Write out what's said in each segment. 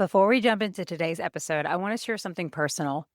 Before we jump into today's episode, I want to share something personal.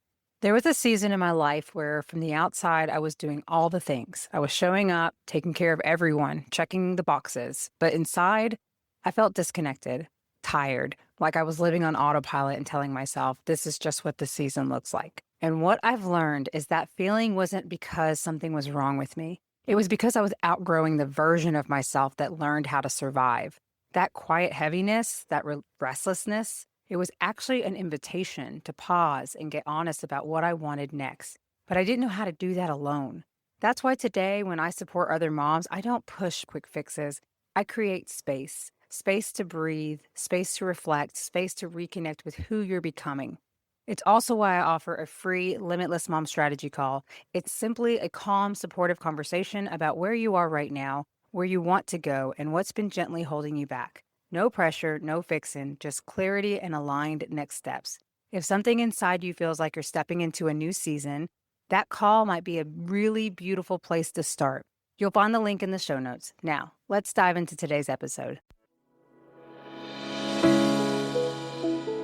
There was a season in my life where, from the outside, I was doing all the things. I was showing up, taking care of everyone, checking the boxes. But inside, I felt disconnected, tired, like I was living on autopilot and telling myself, this is just what the season looks like. And what I've learned is that feeling wasn't because something was wrong with me. It was because I was outgrowing the version of myself that learned how to survive. That quiet heaviness, that restlessness, it was actually an invitation to pause and get honest about what I wanted next. But I didn't know how to do that alone. That's why today, when I support other moms, I don't push quick fixes. I create space, space to breathe, space to reflect, space to reconnect with who you're becoming. It's also why I offer a free Limitless Mom Strategy call. It's simply a calm, supportive conversation about where you are right now, where you want to go, and what's been gently holding you back. No pressure, no fixing, just clarity and aligned next steps. If something inside you feels like you're stepping into a new season, that call might be a really beautiful place to start. You'll find the link in the show notes. Now, let's dive into today's episode.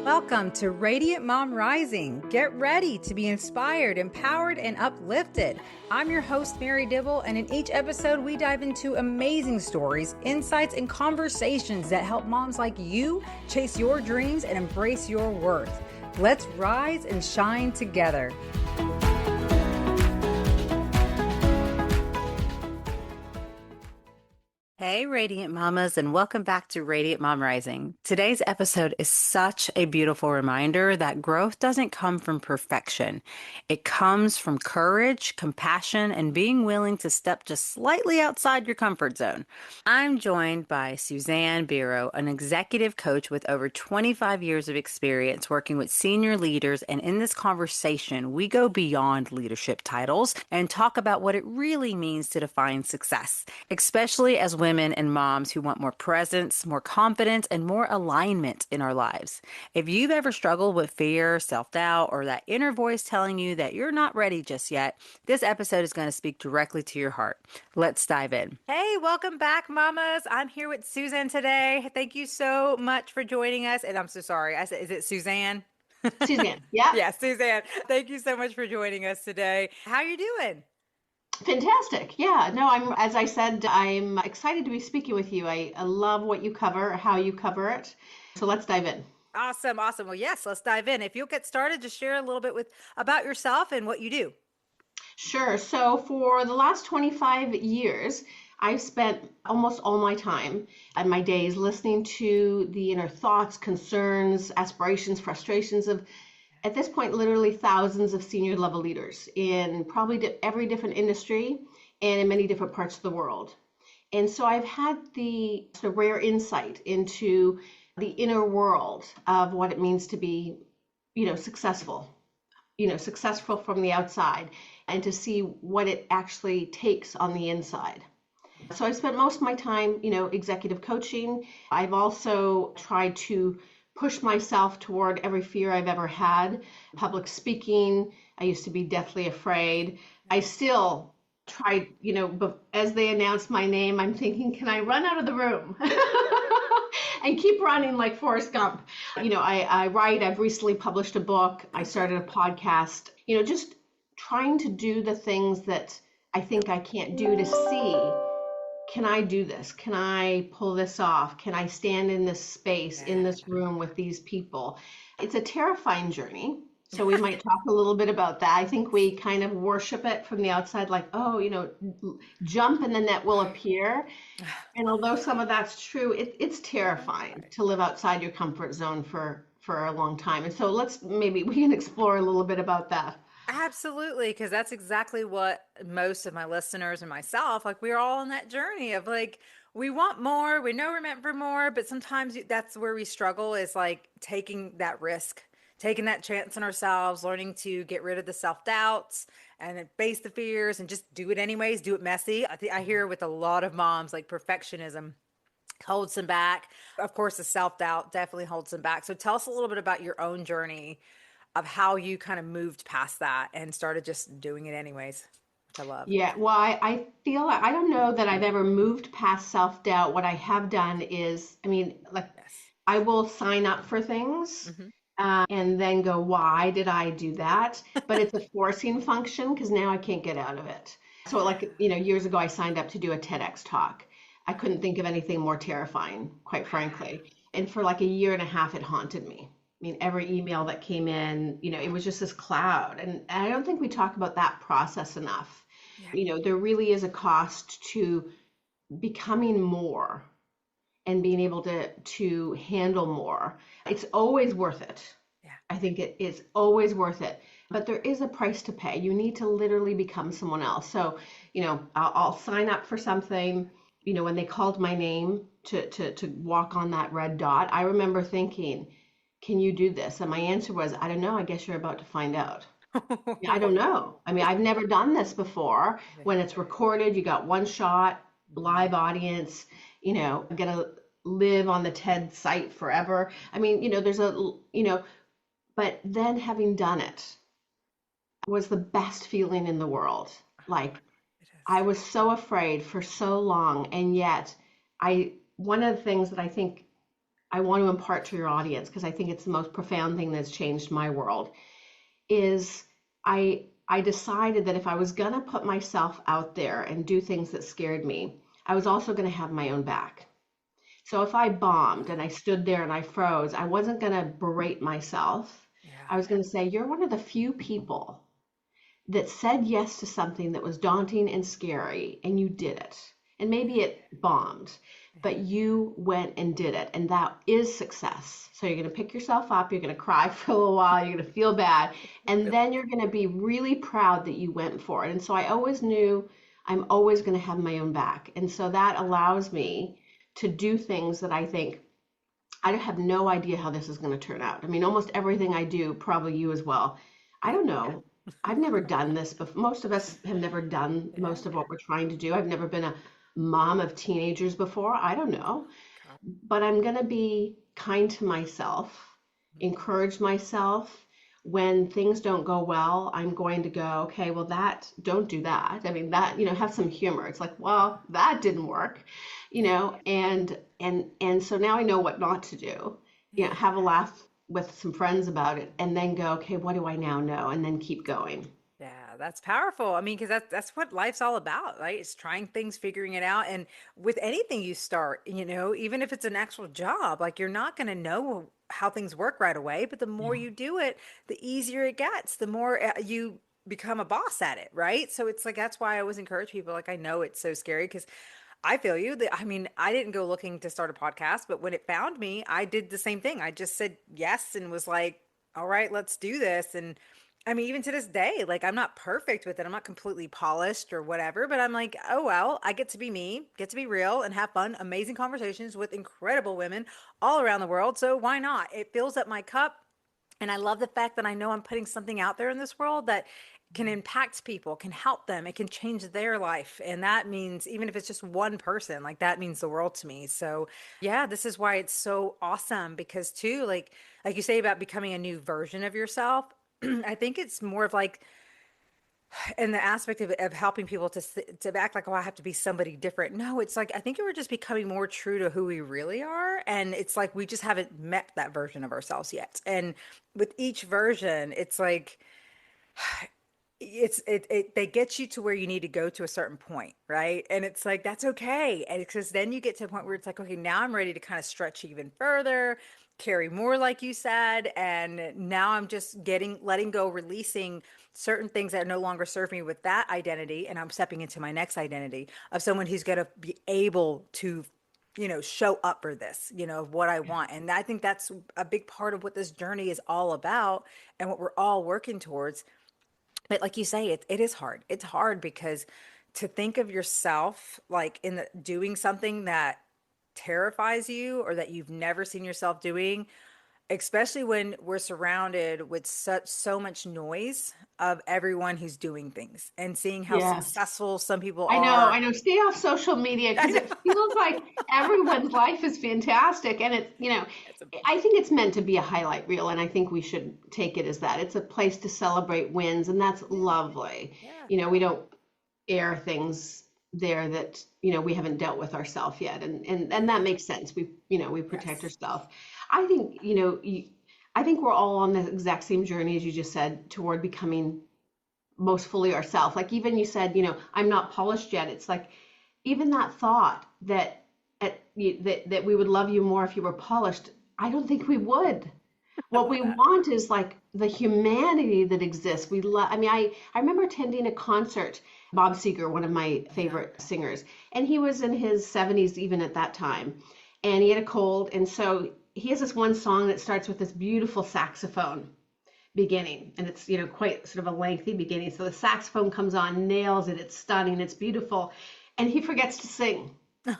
Welcome to Radiant Mom Rising. Get ready to be inspired, empowered, and uplifted. I'm your host, Mary Dibble, and in each episode, we dive into amazing stories, insights, and conversations that help moms like you chase your dreams and embrace your worth. Let's rise and shine together. Hey, Radiant Mamas, and welcome back to Radiant Mom Rising. Today's episode is such a beautiful reminder that growth doesn't come from perfection. It comes from courage, compassion, and being willing to step just slightly outside your comfort zone. I'm joined by Susanne Biro, an executive coach with over 25 years of experience working with senior leaders. And in this conversation, we go beyond leadership titles and talk about what it really means to define success, especially as women and moms who want more presence, more confidence, and more alignment in our lives. If you've ever struggled with fear, self-doubt, or that inner voice telling you that you're not ready just yet, this episode is going to speak directly to your heart. Let's dive in. Hey, welcome back, mamas. I'm here with Susanne today. Thank you so much for joining us. And I'm so sorry. I said, is it Susanne? Susanne, yeah. Yeah, Susanne. Thank you so much for joining us today. How are you doing? Fantastic. Yeah, no, as I said, I'm excited to be speaking with you. I love what you cover, how you cover it. So let's dive in. Awesome. Awesome. Well, yes, let's dive in. If you'll get started, just share a little bit about yourself and what you do. Sure. So for the last 25 years, I've spent almost all my time and my days listening to the inner thoughts, concerns, aspirations, frustrations of, at this point, literally thousands of senior level leaders in probably every different industry and in many different parts of the world. And so I've had the sort of rare insight into the inner world of what it means to be, successful, successful from the outside and to see what it actually takes on the inside. So I spent most of my time, executive coaching. I've also tried to push myself toward every fear I've ever had. Public speaking, I used to be deathly afraid. I still try, as they announce my name, I'm thinking, can I run out of the room? And keep running like Forrest Gump. I write, I've recently published a book. I started a podcast, just trying to do the things that I think I can't do to see. Can I do this? Can I pull this off? Can I stand in this space, in this room with these people? It's a terrifying journey. So we might talk a little bit about that. I think we kind of worship it from the outside, like, oh, jump and the net will appear. And although some of that's true, it's terrifying to live outside your comfort zone for a long time. And so maybe we can explore a little bit about that. Absolutely, because that's exactly what most of my listeners and myself, like we're all on that journey of like, we want more, we know we're meant for more, but sometimes that's where we struggle is like taking that risk, taking that chance on ourselves, learning to get rid of the self-doubts and then face the fears and just do it anyways, do it messy. I hear with a lot of moms, like perfectionism holds them back. Of course, the self-doubt definitely holds them back. So tell us a little bit about your own journey of how you kind of moved past that and started just doing it anyways, which I love. Yeah, well, I feel I don't know that I've ever moved past self-doubt. What I have done is, Yes. I will sign up for things Hmm. and then go, why did I do that? But it's a forcing function because now I can't get out of it. So, like, years ago, I signed up to do a TEDx talk. I couldn't think of anything more terrifying, quite frankly. And for like a year and a half, it haunted me. I mean, every email that came in, it was just this cloud. And I don't think we talk about that process enough. Yeah. There really is a cost to becoming more and being able to handle more. It's always worth it. Yeah. I think it is always worth it. But there is a price to pay. You need to literally become someone else. So, I'll sign up for something. When they called my name to walk on that red dot, I remember thinking, can you do this? And my answer was, I don't know. I guess you're about to find out. Yeah, I don't know. I mean, I've never done this before. When it's recorded, you got one shot, live audience, gonna live on the TED site forever. I mean, but then having done it was the best feeling in the world. Like, It I is. was so afraid for so long, and yet one of the things that I think I want to impart to your audience, because I think it's the most profound thing that's changed my world, is I decided that if I was gonna put myself out there and do things that scared me, I was also gonna have my own back. So if I bombed and I stood there and I froze, I wasn't gonna berate myself. Yeah. I was gonna say, you're one of the few people that said yes to something that was daunting and scary, and you did it. And maybe it bombed, but you went and did it, and that is success. So you're going to pick yourself up, you're going to cry for a little while, you're going to feel bad, and Really. then you're going to be really proud that you went for it. And so I always knew I'm always going to have my own back. And so that allows me to do things that I think I have no idea how this is going to turn out. I mean, almost everything I do, probably you as well. I don't know. I've never done this before. Most of us have never done Yeah. most of what we're trying to do. I've never been a mom of teenagers before. I don't know. God. But I'm going to be kind to myself, encourage myself. When things don't go well, I'm going to go, okay, well, don't do that. I mean, have some humor. It's like, well, that didn't work, and so now I know what not to do. Yeah. Have a laugh with some friends about it, and then go, okay, what do I now know? And then keep going. Yeah, that's powerful. I mean, because that's what life's all about, right? It's trying things, figuring it out. And with anything you start, even if it's an actual job, like you're not going to know how things work right away, but the more Yeah. you do it, the easier it gets, the more you become a boss at it, right? So it's like that's why I always encourage people. Like I know it's so scary because I feel you. That I mean, I didn't go looking to start a podcast, but when it found me, I did the same thing. I just said yes and was like, "All right, let's do this." And I mean, even to this day, like I'm not perfect with it. I'm not completely polished or whatever, but I'm like, "Oh well, I get to be me, get to be real and have fun, amazing conversations with incredible women all around the world. So why not? It fills up my cup and I love the fact that I know I'm putting something out there in this world that can impact people, can help them, it can change their life. And that means, even if it's just one person, like that means the world to me. So, yeah, this is why it's so awesome because, too, like you say about becoming a new version of yourself, I think it's more of like, in the aspect of helping people to act like, oh, I have to be somebody different. No, it's like I think we're just becoming more true to who we really are, and it's like we just haven't met that version of ourselves yet. And with each version, it's like they get you to where you need to go to a certain point, right? And it's like that's okay. And because then you get to a point where it's like, okay, now I'm ready to kind of stretch even further, carry more, like you said. And now I'm just letting go, releasing certain things that no longer serve me with that identity. And I'm stepping into my next identity of someone who's going to be able to show up for this, of what I want. And I think that's a big part of what this journey is all about and what we're all working towards. But like you say, it is hard. It's hard because to think of yourself like doing something that terrifies you or that you've never seen yourself doing, especially when we're surrounded with so much noise of everyone who's doing things and seeing how Yes. successful some people I know, are. I know. Stay off social media I because it know. feels like everyone's life is fantastic. And It's a, I think it's meant to be a highlight reel, and I think we should take it as that. It's a place to celebrate wins, and that's yeah, lovely. yeah, We don't air things there that, we haven't dealt with ourselves yet. And that makes sense. We protect Yes. ourselves. I think, I think we're all on the exact same journey as you just said toward becoming most fully ourselves. Like even you said, I'm not polished yet. It's like even that thought that that we would love you more if you were polished. I don't think we would. I What love we that. want is like the humanity that exists. We love, I mean, I remember attending a concert, Bob Seger, one of my Yeah. favorite singers, and he was in his 70s even at that time. And he had a cold. And so he has this one song that starts with this beautiful saxophone beginning. And it's, quite sort of a lengthy beginning. So the saxophone comes on, nails it. It's stunning. It's beautiful. And he forgets to sing.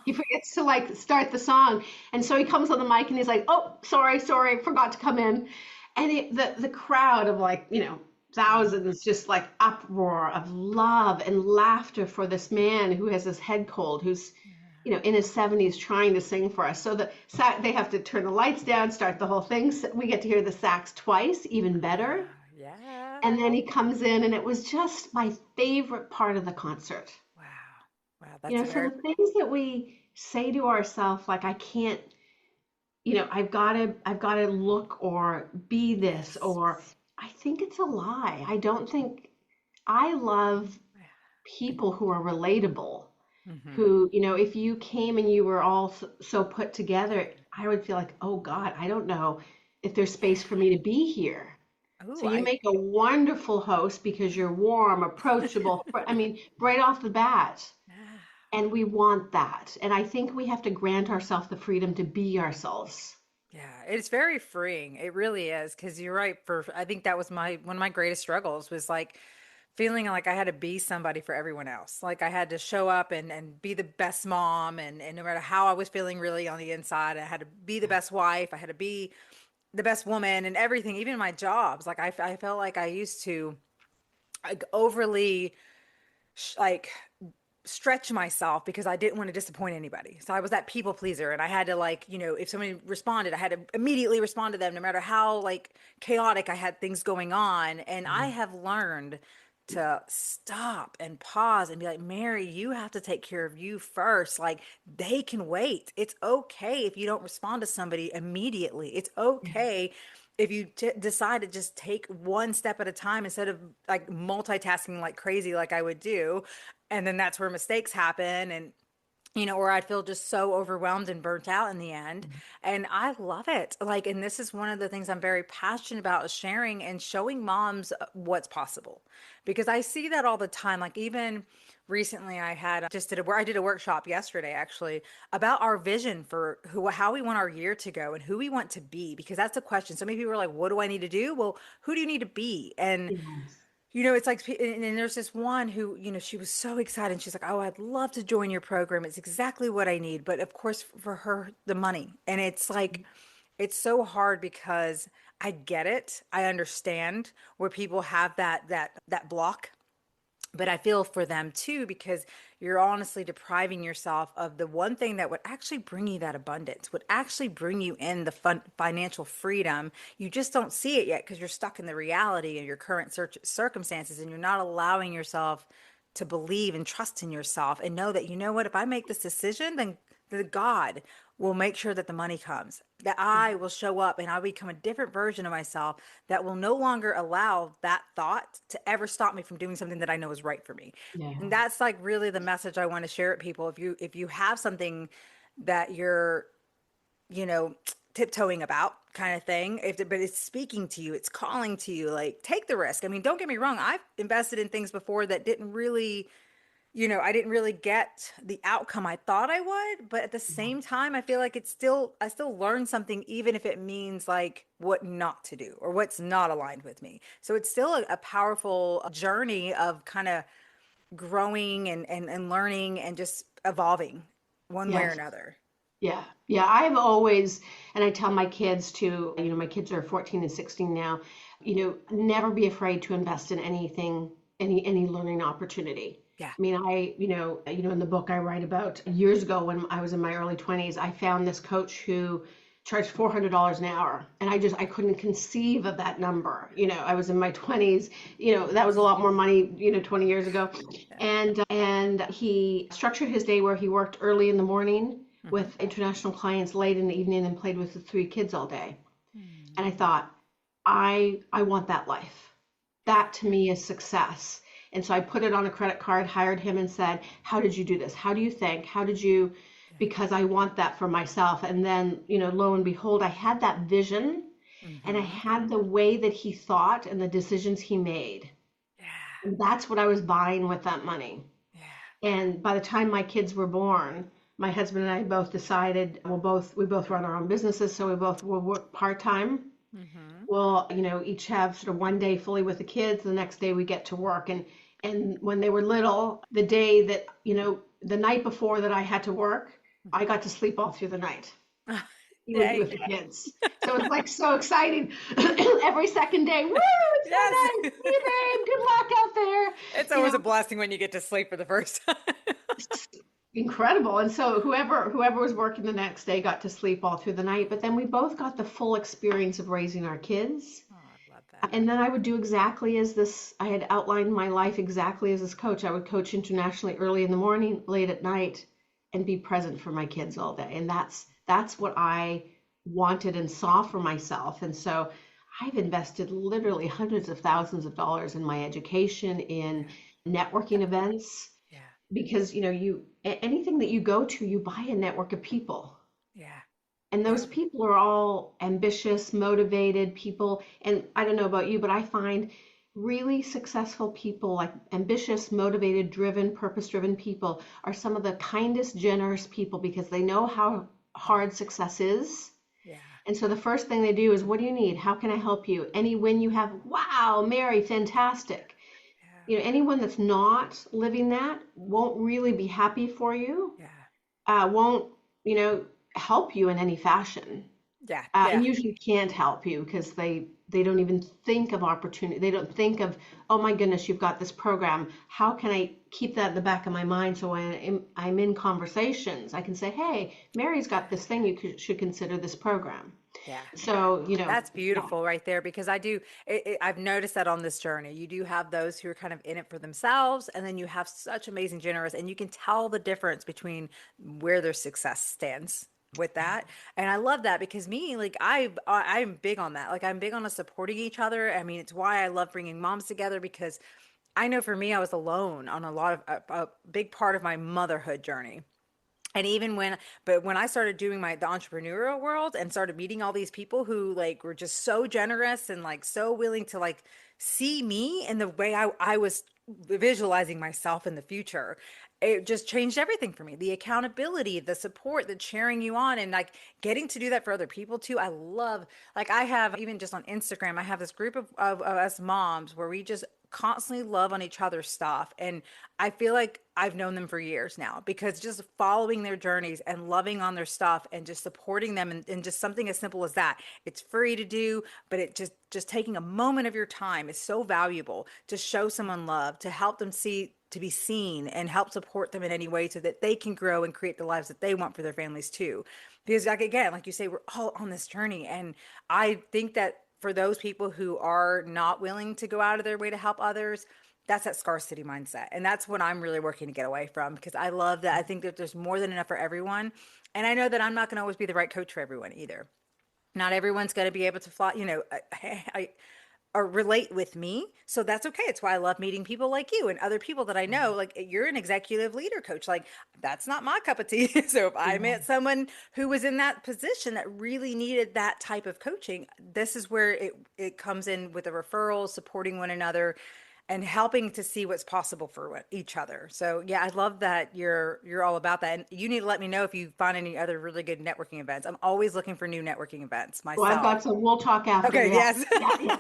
He forgets to like start the song. And so he comes on the mic and he's like, oh, sorry, forgot to come in. And the crowd of like, thousands just like uproar of love and laughter for this man who has this head cold, who's, in his 70s trying to sing for us. So they have to turn the lights down, start the whole thing. So we get to hear the sax twice, even better. Yeah. And then he comes in and it was just my favorite part of the concert. Wow. Wow. That's a So very the things that we say to ourselves, like, I can't, I've got to look or be this, yes. or I think it's a lie. I don't think I love people who are relatable, Mm-hmm. who, if you came and you were all so put together, I would feel like, oh God, I don't know if there's Yeah. space for me to be here. So Oh, you make a wonderful host because you're warm, approachable, I mean, right off the bat. yeah. And we want that. And I think we have to grant ourselves the freedom to be ourselves. Yeah, it's very freeing. It really is. Because you're right. I think that was one of my greatest struggles was like feeling like I had to be somebody for everyone else. Like I had to show up and be the best mom and no matter how I was feeling really on the inside, I had to be the best wife. I had to be the best woman and everything, even my jobs. Like I felt like I used to like overly like stretch myself because I didn't want to disappoint anybody. So I was that people pleaser and I had to like, if somebody responded, I had to immediately respond to them no matter how like chaotic I had things going on. And I have learned to stop and pause and be like, Mary, you have to take care of you first. Like they can wait. It's okay if you don't respond to somebody immediately. It's Yeah. okay if you decide to just take one step at a time instead of like multitasking like crazy like I would do, and then that's where mistakes happen and or I'd feel just so overwhelmed and burnt out in the end. And I love it. Like, and this is one of the things I'm very passionate about is sharing and showing moms what's possible. Because I see that all the time. Like even recently I had just did a where I did a workshop yesterday actually about our vision for how we want our year to go and who we want to be. Because that's the question. So many people are like, what do I need to do? Well, who do you need to be? And Yes. it's like, and there's this one who, she was so excited. She's like, oh, I'd love to join your program. It's exactly what I need. But of course, for her, the money. And it's like, it's so hard because I get it. I understand where people have that block, but I feel for them too because you're honestly depriving yourself of the one thing that would actually bring you that abundance, would actually bring you in the financial freedom. You just don't see it yet because you're stuck in the reality of your current circumstances and you're not allowing yourself to believe and trust in yourself and know that, what, if I make this decision, then the God will make sure that the money comes, that I will show up and I'll become a different version of myself that will no longer allow that thought to ever stop me from doing something that I know is right for me. Yeah. And that's like really the message I want to share with people. If you have something that you're, you know, tiptoeing about kind of thing, but it's speaking to you, it's calling to you, like take the risk. I mean, don't get me wrong, I've invested in things before that didn't really, I didn't really get the outcome I thought I would, but at the same time, I feel like I still learn something, even if it means like what not to do or what's not aligned with me. So it's still a powerful journey of kind of growing and learning and just evolving one way or Yes. another. Yeah. Yeah. I've always, and I tell my kids too, my kids are 14 and 16 now, never be afraid to invest in anything, any learning opportunity. Yeah. I mean, in the book I write about years ago when I was in my early 20s, I found this coach who charged $400 an hour. And I couldn't conceive of that number. I was in my 20s, that was a lot more money, 20 years ago. And he structured his day where he worked early in the morning with international clients late in the evening and played with the 3 kids all day. And I thought, I want that life. That to me is success. And so I put it on a credit card, hired him and said, how did you do this? How do you think? How did you, because I want that for myself. And then, lo and behold, I had that vision and I had the way that he thought and the decisions he made. And that's what I was buying with that money. And by the time my kids were born, my husband and I both decided we both run our own businesses. So we both will work part-time. We'll, each have sort of one day fully with the kids. The next day we get to work. And when they were little, the day that, the night before that I had to work, I got to sleep all through the night. With the kids. So it's like so exciting. Every second day, woo, it's so nice. See you, babe. Good luck out there. It's always a blessing when you get to sleep for the first time. Incredible. And so whoever was working the next day got to sleep all through the night, but then we both got the full experience of raising our kids. Oh, I love that. And then I would do exactly as this, I had outlined my life exactly as this coach. I would coach internationally early in the morning, late at night, and be present for my kids all day. And that's what I wanted and saw for myself. And so I've invested literally hundreds of thousands of dollars in my education, in networking events. Because, anything that you go to, you buy a network of people. And those people are all ambitious, motivated people. And I don't know about you, but I find really successful people, like ambitious, motivated, driven, purpose-driven people, are some of the kindest, generous people because they know how hard success is. And so the first thing they do is, what do you need? How can I help you? Any win you have? Wow, Mary, fantastic. Anyone that's not living that won't really be happy for you. Won't, help you in any fashion. And usually can't help you because they don't even think of opportunity. They don't think of, oh my goodness, you've got this program. How can I keep that in the back of my mind so when I'm in conversations, I can say, hey, Mary's got this thing, you should consider this program. So, that's beautiful right there, because I've noticed that on this journey, you do have those who are kind of in it for themselves. And then you have such amazing generous, and you can tell the difference between where their success stands with that. And I love that because I'm big on that. Like, I'm big on us supporting each other. I mean, it's why I love bringing moms together, because I know for me, I was alone on a big part of my motherhood journey. And even when I started doing the entrepreneurial world and started meeting all these people who were just so generous and so willing to see me in the way I was visualizing myself in the future, it just changed everything for me. The accountability, the support, the cheering you on, and getting to do that for other people too. I love, I have, even just on Instagram, I have this group of us moms where we just constantly love on each other's stuff. And I feel like I've known them for years now, because just following their journeys and loving on their stuff and just supporting them, and just something as simple as that. It's free to do, but it just taking a moment of your time is so valuable to show someone love, to help them to be seen, and help support them in any way so that they can grow and create the lives that they want for their families too. Because again, like you say, we're all on this journey. And I think that for those people who are not willing to go out of their way to help others, that's that scarcity mindset. And that's what I'm really working to get away from, because I love that. I think that there's more than enough for everyone. And I know that I'm not going to always be the right coach for everyone either. Not everyone's going to be able to fly, or relate with me. So that's okay. It's why I love meeting people like you and other people that I know. You're an executive leader coach. That's not my cup of tea. So if I met someone who was in that position that really needed that type of coaching, this is where it comes in with the referrals, supporting one another, and helping to see what's possible for each other. So yeah, I love that you're all about that. And you need to let me know if you find any other really good networking events. I'm always looking for new networking events myself. Well, I've got some. We'll talk after. Okay. Yes. Yeah.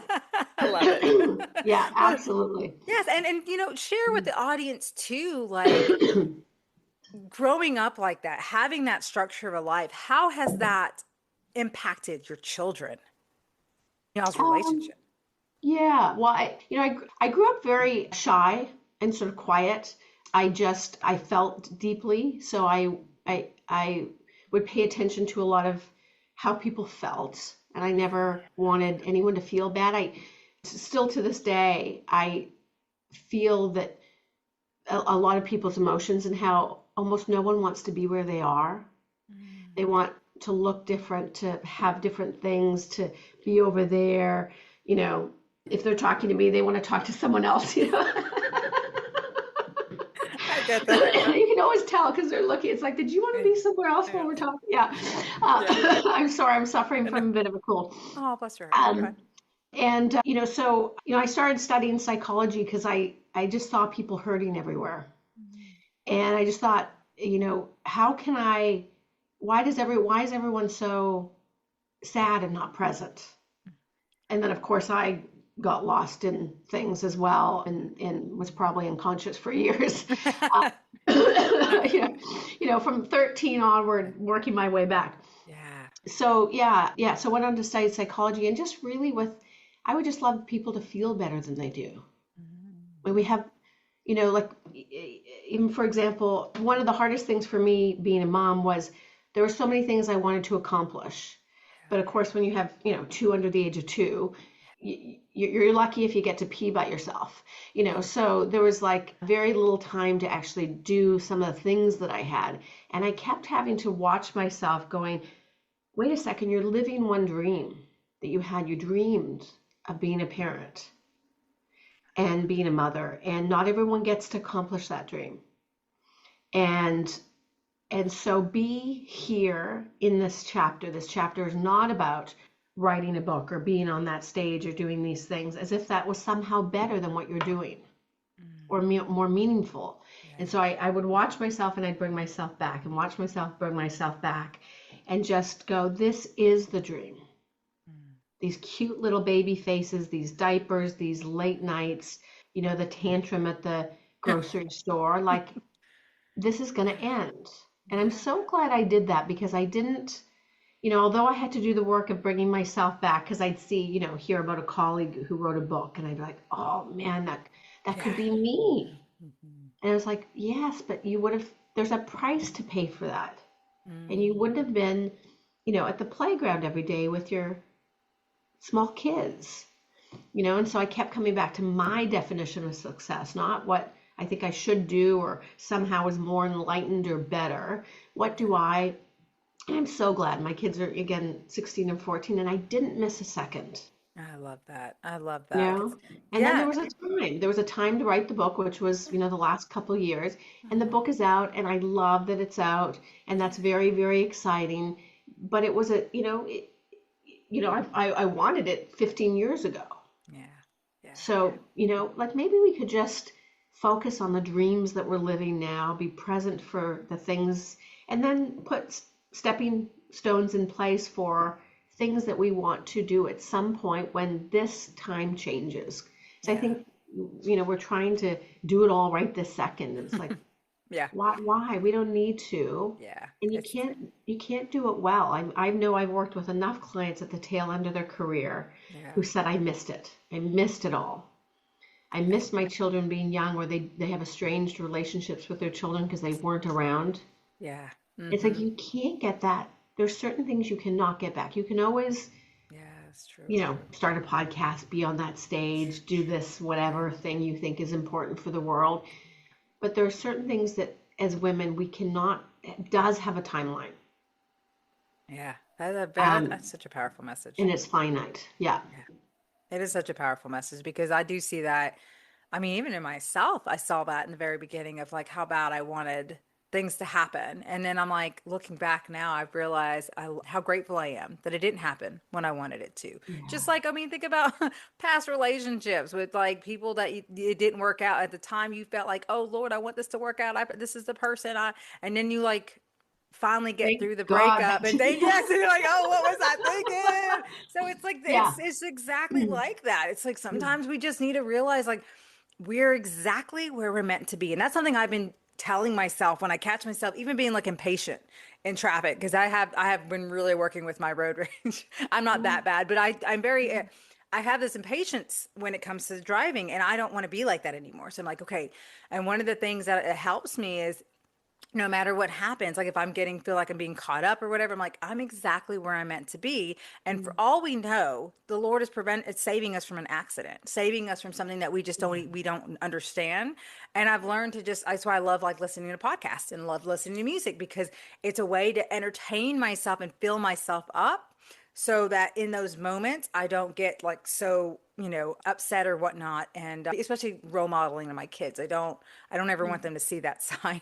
I love it. Yeah, absolutely. Yes. And share with the audience too, growing up like that, having that structure of a life, how has that impacted your children, y'all's relationship? Yeah, well, I grew up very shy and sort of quiet. I felt deeply, so I would pay attention to a lot of how people felt. And I never wanted anyone to feel bad. I still to this day, I feel that a lot of people's emotions and how almost no one wants to be where they are. They want to look different, to have different things, to be over there. You know, if they're talking to me, they want to talk to someone else, you know. I get that. You can always tell because they're looking. It's like, did you want to be somewhere else while we're talking? Yeah. I'm sorry, I'm suffering from a bit of a cold. Oh, bless your heart. Okay. And, so, I started studying psychology because I just saw people hurting everywhere. And I just thought, how can why is everyone so sad and not present? And then, of course, I got lost in things as well and was probably unconscious for years. From 13 onward, working my way back. Yeah. So, yeah. So I went on to study psychology and just really I would just love people to feel better than they do. When we have, like, even for example, one of the hardest things for me being a mom was there were so many things I wanted to accomplish. But of course, when you have, two under the age of 2, you're lucky if you get to pee by yourself, so there was like very little time to actually do some of the things that I had. And I kept having to watch myself going, wait a second, you're living one dream that you had. You dreamed of being a parent and being a mother, and not everyone gets to accomplish that dream. And so be here in this chapter. This chapter is not about writing a book or being on that stage or doing these things as if that was somehow better than what you're doing or more meaningful. Yeah. And so I would watch myself and I'd bring myself back and watch myself, bring myself back and just go, this is the dream. These cute little baby faces, these diapers, these late nights, the tantrum at the grocery store, like this is going to end. And I'm so glad I did that because I didn't, although I had to do the work of bringing myself back, because I'd see, hear about a colleague who wrote a book and I'd be like, oh man, that could be me. And I was like, yes, but there's a price to pay for that. And you wouldn't have been, at the playground every day with your small kids, and so I kept coming back to my definition of success, not what I think I should do or somehow is more enlightened or better. What do I? And I'm so glad my kids are, again, 16 and 14, and I didn't miss a second. I love that. I love that. And then there was a time to write the book, which was, the last couple of years, and the book is out, and I love that it's out, and that's very, very exciting. But it was I wanted it 15 years ago. Yeah. So, like maybe we could just focus on the dreams that we're living now, be present for the things, and then put stepping stones in place for things that we want to do at some point when this time changes. So I think, we're trying to do it all right this second. It's like, yeah. Why? We don't need to. Yeah. And you can't do it well. I know I've worked with enough clients at the tail end of their career who said, I missed it. I missed it all. I missed my children being young, or they have estranged relationships with their children because they weren't around. Yeah. It's like, you can't get that. There's certain things you cannot get back. You can always, that's true. Start a podcast, be on that stage, do this, whatever thing you think is important for the world. But there are certain things that as women, we cannot, it does have a timeline. Yeah. That's such a powerful message. And it's finite. Yeah. It is such a powerful message because I do see that. I mean, even in myself, I saw that in the very beginning of like how bad I wanted things to happen. And then I'm like, looking back now, I've realized how grateful I am that it didn't happen when I wanted it to. Yeah. Just like, think about past relationships with like people that it didn't work out at the time. You felt like, oh Lord, I want this to work out. This is the person and then you like finally get through the breakup and then and you're like, oh, what was I thinking? So it's like, it's exactly like that. It's like, sometimes we just need to realize like, we're exactly where we're meant to be. And that's something I've been telling myself when I catch myself even being like impatient in traffic, because I have been really working with my road rage. I'm not that bad, but I'm very I have this impatience when it comes to driving, and I don't want to be like that anymore. So I'm like, okay. And one of the things that helps me is no matter what happens, like if I'm feel like I'm being caught up or whatever, I'm like, I'm exactly where I'm meant to be. And for Mm. all we know, the Lord is it's saving us from an accident, saving us from something that we just Yeah. we don't understand. And I've learned to that's why I love like listening to podcasts and love listening to music, because it's a way to entertain myself and fill myself up, so that in those moments I don't get like so, upset or whatnot. And especially role modeling to my kids, I don't ever want them to see that sign.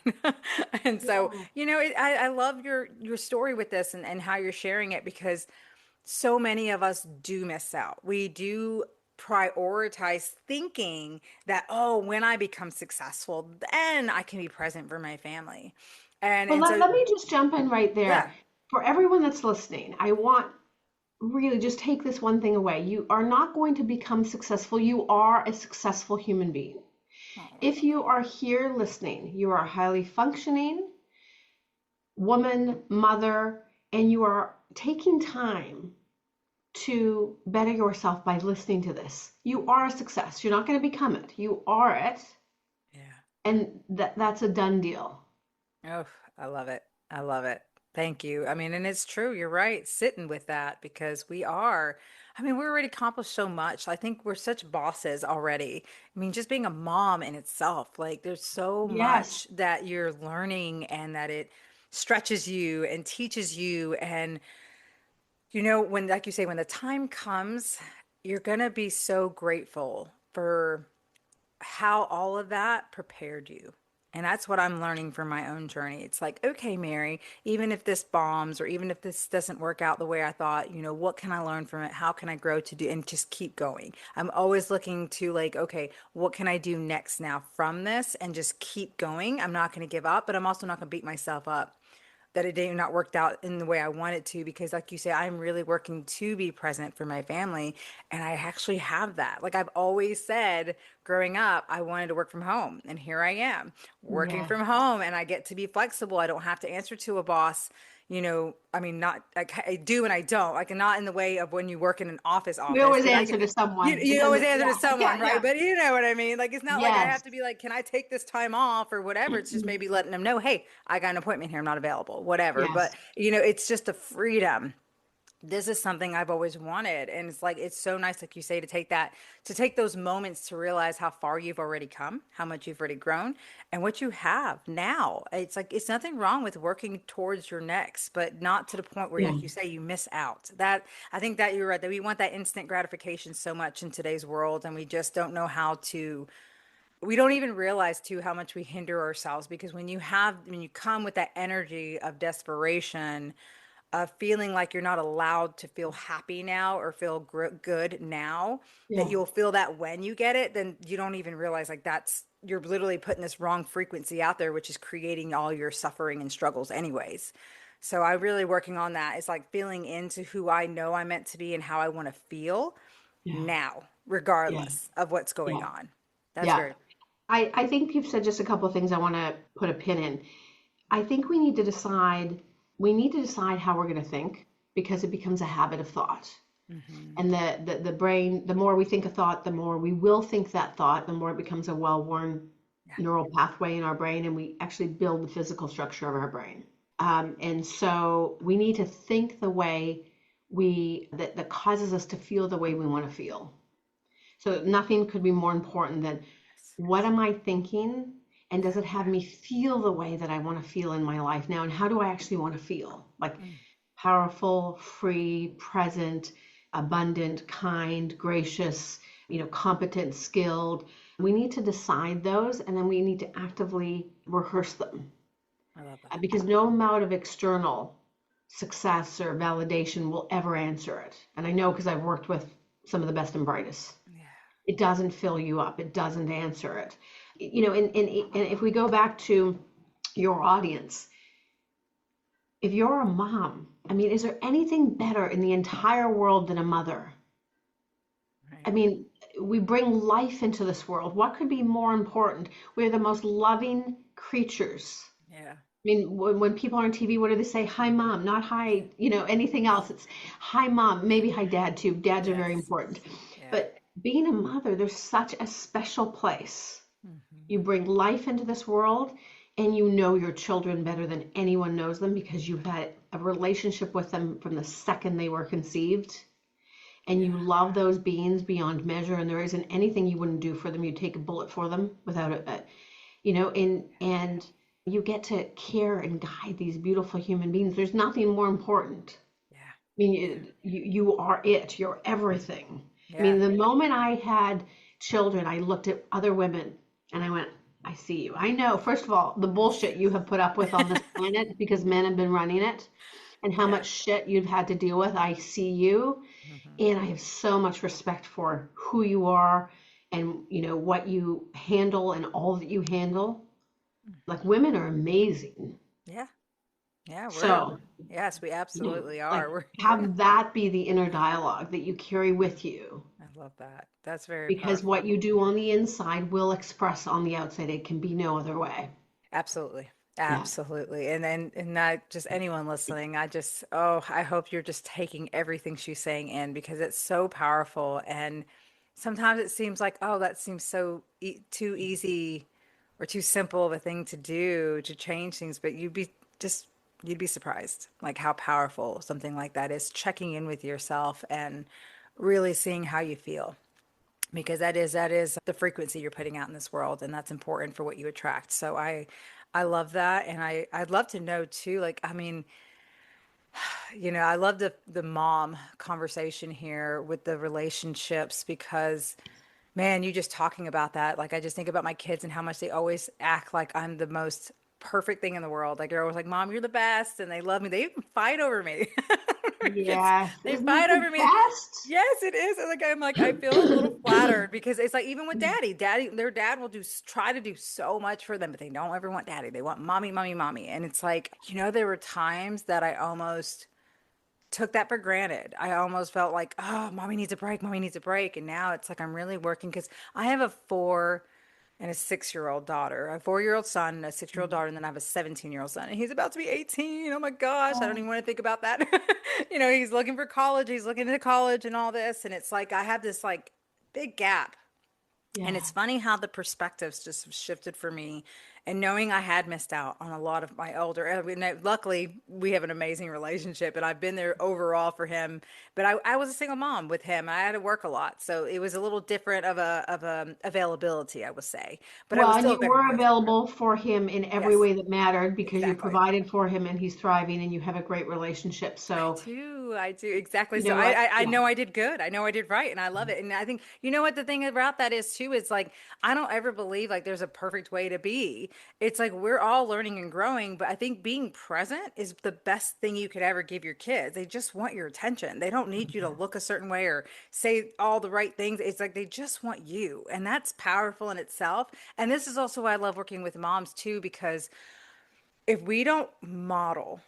And so, Yeah. I love your story with this, and how you're sharing it, because so many of us do miss out. We do prioritize thinking that, oh, when I become successful, then I can be present for my family. And Well, and so let me just jump in right there. yeah. For everyone that's listening, I want really just take this one thing away. You are not going to become successful. You are a successful human being. Oh, I If love you are here listening, you are a highly functioning woman, mother, and you are taking time to better yourself by listening to this. You are a success. You're not going to become it. You are it, it. Yeah. and that's a done deal. Oh, I love it. I love it. Thank you. I mean, and it's true. You're right. Sitting with that, because we already accomplished so much. I think we're such bosses already. I mean, just being a mom in itself, like there's so Yes. much that you're learning, and that it stretches you and teaches you. And, when, like you say, when the time comes, you're going to be so grateful for how all of that prepared you. And that's what I'm learning from my own journey. It's like, okay, Mary, even if this bombs, or even if this doesn't work out the way I thought, what can I learn from it? How can I grow to do and just keep going? I'm always looking to like, okay, what can I do next now from this, and just keep going. I'm not going to give up, but I'm also not going to beat myself up that it did not worked out in the way I wanted to, because like you say, I'm really working to be present for my family, and I actually have that. Like I've always said growing up, I wanted to work from home, and here I am working Yeah. from home, and I get to be flexible. I don't have to answer to a boss. I mean, not like I do and I don't, like not in the way of when you work in an We office, always but answer to you, someone. It you always doesn't, answer yeah, to someone, yeah, right? yeah. But you know what I mean? Like, it's not like I Yes. have to be like, can I take this time off or whatever? It's just maybe letting them know, hey, I got an appointment here. I'm not available, whatever. But, Yes. it's just the freedom. This is something I've always wanted. And it's like, it's so nice, like you say, to take those moments to realize how far you've already come, how much you've already grown, and what you have now. It's like, it's nothing wrong with working towards your next, but not to the point where, Yeah. like you say, you miss out. That, I think that you're right, that we want that instant gratification so much in today's world. And we just don't know how to, we don't even realize too how much we hinder ourselves, because when you come with that energy of desperation, of feeling like you're not allowed to feel happy now or feel good now, that Yeah. you'll feel that when you get it, then you don't even realize like you're literally putting this wrong frequency out there, which is creating all your suffering and struggles anyways. So I'm really working on that. It's like feeling into who I know I'm meant to be and how I want to feel Yeah. now, Yeah. regardless of what's going Yeah. on. That's Yeah. very, I think you've said just a couple of things I want to put a pin in. I think we need to decide how we're going to think, because it becomes a habit of thought. hmm And the brain, the more we think a thought, the more we will think that thought, the more it becomes a well-worn yeah, neural pathway in our brain, and we actually build the physical structure of our brain. And so we need to think the way that causes us to feel the way we want to feel. So nothing could be more important than, yes, what am I thinking? And does it have me feel the way that I want to feel in my life now? And how do I actually want to feel? Like mm, powerful, free, present, abundant, kind, gracious, competent, skilled. We need to decide those, and then we need to actively rehearse them. I love that. Because no amount of external success or validation will ever answer it. And I know, because I've worked with some of the best and brightest. Yeah. It doesn't fill you up. It doesn't answer it. And if we go back to your audience, if you're a mom, I mean, is there anything better in the entire world than a mother? I Right. mean, we bring life into this world. What could be more important? We're the most loving creatures. Yeah. I mean, when people are on TV, what do they say? Hi, mom, not hi, anything else. It's hi, mom, maybe hi, dad, too. Dads are very Yes. important. Yeah. But being a mother, there's such a special place. hmm You bring life into this world. and you know your children better than anyone knows them because you've had a relationship with them from the second they were conceived, and you love those beings beyond measure, and there isn't anything you wouldn't do for them. You'd take a bullet for them without and you get to care and guide these beautiful human beings. There's nothing more important. Yeah. I mean, you are it. You're everything. I Yeah. mean, the moment I had children, I looked at other women and I went, I see you. I know, first of all, the bullshit you have put up with on this planet because men have been running it and how Yeah. much shit you've had to deal with. I see you. Hmm. And I have so much respect for who you are and, what you handle and all that you handle. Like, women are amazing. Yeah. Yeah. So, Yes, we absolutely like, are. We're, have that be the inner dialogue that you carry with you, I love that. That's very because what powerful. you do on the inside will express on the outside. It can be no other way. Absolutely. Yeah. Absolutely. And not just anyone listening. Oh, I hope you're just taking everything she's saying in because it's so powerful. And sometimes it seems like, oh, that seems so too easy or too simple of a thing to do to change things. But just, you'd be surprised like how powerful something like that is, checking in with yourself and really seeing how you feel because that is the frequency you're putting out in this world and that's important for what you attract. So I love that and I'd love to know too, like, I mean, I love the mom conversation here with the relationships because man, you just talking about that, like I just think about my kids and how much they always act like I'm the most perfect thing in the world. Like they're always like, "Mom, you're the best," and they love me. They even fight over me. My kids, Yes. they Isn't it fight the over me. best? Yes, it is. I'm like, I feel a little flattered because it's like even with daddy, their dad will try to do so much for them, but they don't ever want daddy. They want mommy, mommy, mommy. And it's like, there were times that I almost took that for granted. I almost felt like, oh, mommy needs a break, mommy needs a break. And now it's like I'm really working because I have a 4 and a 6-year-old daughter, a 4-year-old son and a 6-year-old daughter, and then I have a 17-year-old son, and he's about to be 18. Oh my gosh, I don't even want to think about that. He's looking for college, he's looking into college and all this, and it's like I have this like big gap and Yeah. it's funny how the perspectives just shifted for me. And knowing I had missed out on a lot of my older, I mean, luckily we have an amazing relationship and I've been there overall for him. But I was a single mom with him. I had to work a lot. So it was a little different of a availability, I would say. But I was Well, and still you very were present for him. available for him in every Yes, way that mattered because you exactly. provided for him and he's thriving and you have a great relationship. I So, do. I do. Exactly. you So know what? I Yeah. know I did good. I know I did right. And I love it. And I think, you know what the thing about that is too, is like, I don't ever believe like there's a perfect way to be. It's like we're all learning and growing. But I think being present is the best thing you could ever give your kids. They just want your attention. They don't need you to look a certain way or say all the right things. It's like they just want you. And that's powerful in itself. And this is also why I love working with moms too, because if we don't model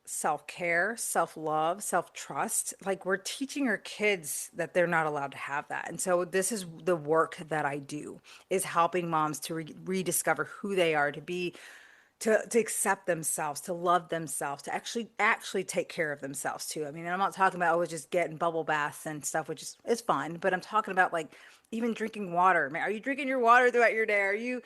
self-care, self-love, self-trust, like we're teaching our kids that they're not allowed to have that. And so this is the work that I do is helping moms to rediscover who they are, to accept themselves, to love themselves, to actually take care of themselves too. I mean, and I'm not talking about always just getting bubble baths and stuff, which is fun, but I'm talking about like even drinking water. Man, are you drinking your water throughout your day? Are you,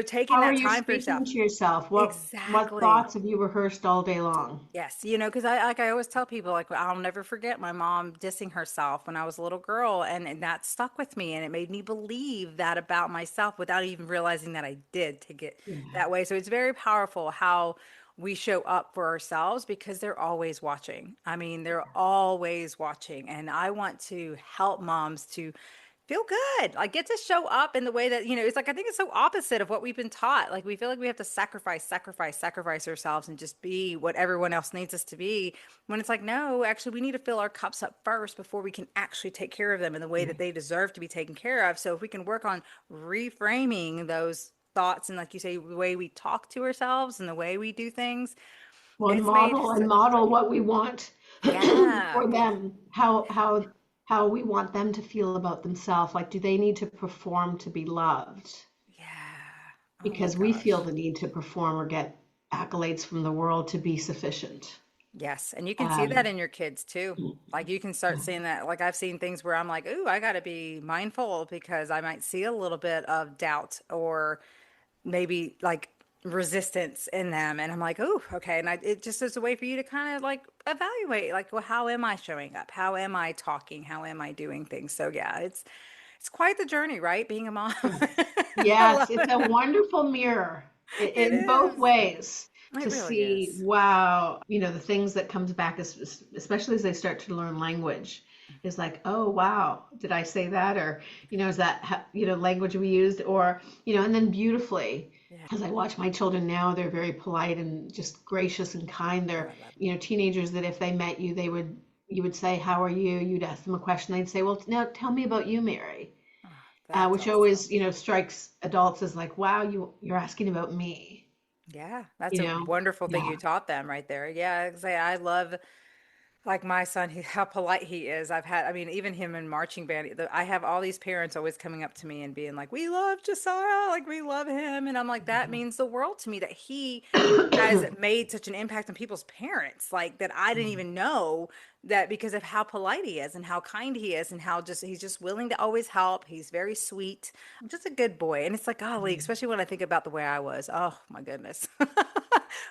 taking How are that you time for speaking yourself? to yourself? What Exactly. thoughts have you rehearsed all day long? Yes, because I always tell people like I'll never forget my mom dissing herself when I was a little girl, and that stuck with me, and it made me believe that about myself without even realizing that I did take it Yeah. that way. So it's very powerful how we show up for ourselves because they're always watching. I mean, they're always watching, and I want to help moms to feel good. Like get to show up in the way that, it's like I think it's so opposite of what we've been taught. Like we feel like we have to sacrifice ourselves and just be what everyone else needs us to be. When it's like, no, actually we need to fill our cups up first before we can actually take care of them in the way that they deserve to be taken care of. So if we can work on reframing those thoughts and like you say, the way we talk to ourselves and the way we do things, Well, and it's made model and such a model shift. what we want Yeah. for them. How we want them to feel about themselves. Like, do they need to perform to be loved? Yeah. Oh my Because we feel gosh. the need to perform or get accolades from the world to be sufficient. Yes, and you can see that Um, in your kids too. Like you can start seeing that. Like I've seen things where I'm like, "Ooh, I got to be mindful because I might see a little bit of doubt or maybe like resistance in them. And I'm like, oh, okay. And it just is a way for you to kind of like evaluate, like, well, how am I showing up? How am I talking? How am I doing things? So yeah, it's quite the journey, right? Being a mom. I Yes, love it's a it. wonderful mirror It in both is. ways It to really see, is. wow, the things that comes back, especially as they start to learn language, is like, oh, wow, did I say that? Or, is that, language we used? Or, and then beautifully, Yeah. as I watch my children now, they're very polite and just gracious and kind. Oh, They're, I love teenagers that if they met you, you would say, how are you? You'd ask them a question. They'd say, well, now tell me about you, Mary. it. Oh, that's Which awesome. always, strikes adults as like, wow, you're asking about me, Yeah, that's you a know? wonderful thing Yeah. you taught them right there. Yeah, 'cause I love like my son, how polite he is. I mean, even him in marching band, I have all these parents always coming up to me and being like, "We love Josiah, like we love him," and I'm like, that means the world to me that he has made such an impact on people's parents, like that I didn't even know that because of how polite he is and how kind he is and how just he's just willing to always help. He's very sweet, just a good boy, and it's like, golly, especially when I think about the way I was. Oh my goodness.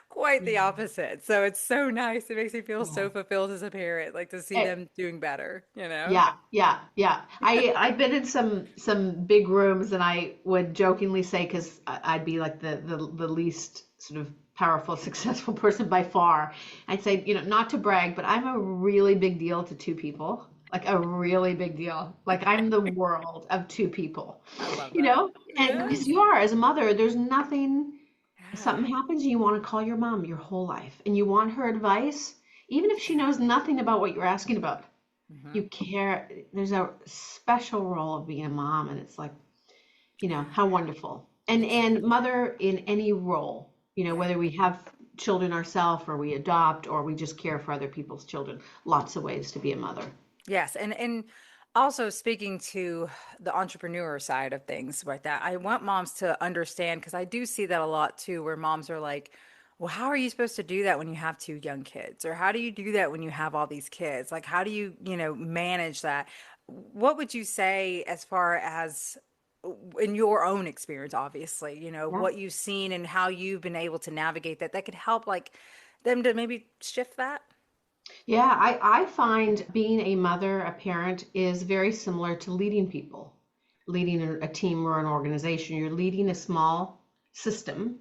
Quite the Yeah. opposite. So it's so nice. It makes me feel Yeah. so fulfilled as a parent, like to see Eh, them doing better, you know? yeah, yeah, yeah. I've been in some big rooms, and I would jokingly say, because I'd be like the least sort of powerful, successful person by far. I'd say, not to brag, but I'm a really big deal to two people. Like a really big deal. Like I'm the world of two people. I love You that. know? And because Yes. you are, as a mother, there's nothing. If Yeah. something happens, you want to call your mom your whole life, and you want her advice, even if she knows nothing about what you're asking about. Hmm. You care. There's a special role of being a mom, and it's like, how wonderful. It's And mother in any role, yeah. whether we have children ourselves or we adopt or we just care for other people's children. Lots of ways to be a mother. Yes, and also speaking to the entrepreneur side of things like that, I want moms to understand because I do see that a lot too, where moms are like, "Well, how are you supposed to do that when you have two young kids? Or how do you do that when you have all these kids? Like, how do you, manage that?" What would you say as far as in your own experience, obviously, Yeah. what you've seen and how you've been able to navigate that could help like them to maybe shift that? Yeah, I find being a mother, a parent, is very similar to leading people, leading a team or an organization. You're leading a small system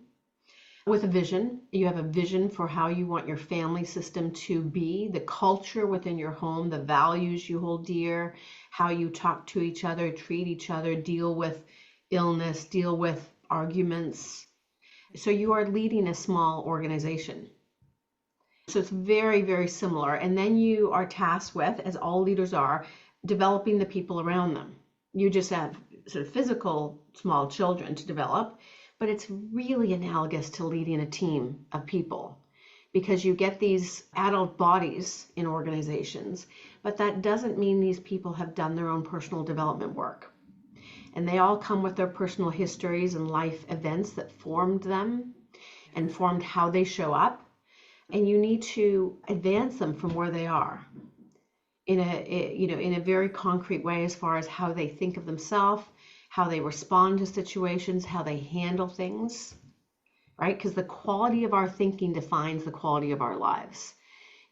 with a vision. You have a vision for how you want your family system to be, the culture within your home, the values you hold dear, how you talk to each other, treat each other, deal with illness, deal with arguments. So you are leading a small organization. So it's very, very similar. And then you are tasked with, as all leaders are, developing the people around them. You just have sort of physical small children to develop, but it's really analogous to leading a team of people because you get these adult bodies in organizations, but that doesn't mean these people have done their own personal development work. And they all come with their personal histories and life events that formed them and formed how they show up, and you need to advance them from where they are in a very concrete way as far as how they think of themselves, how they respond to situations, how they handle things, right? Because the quality of our thinking defines the quality of our lives.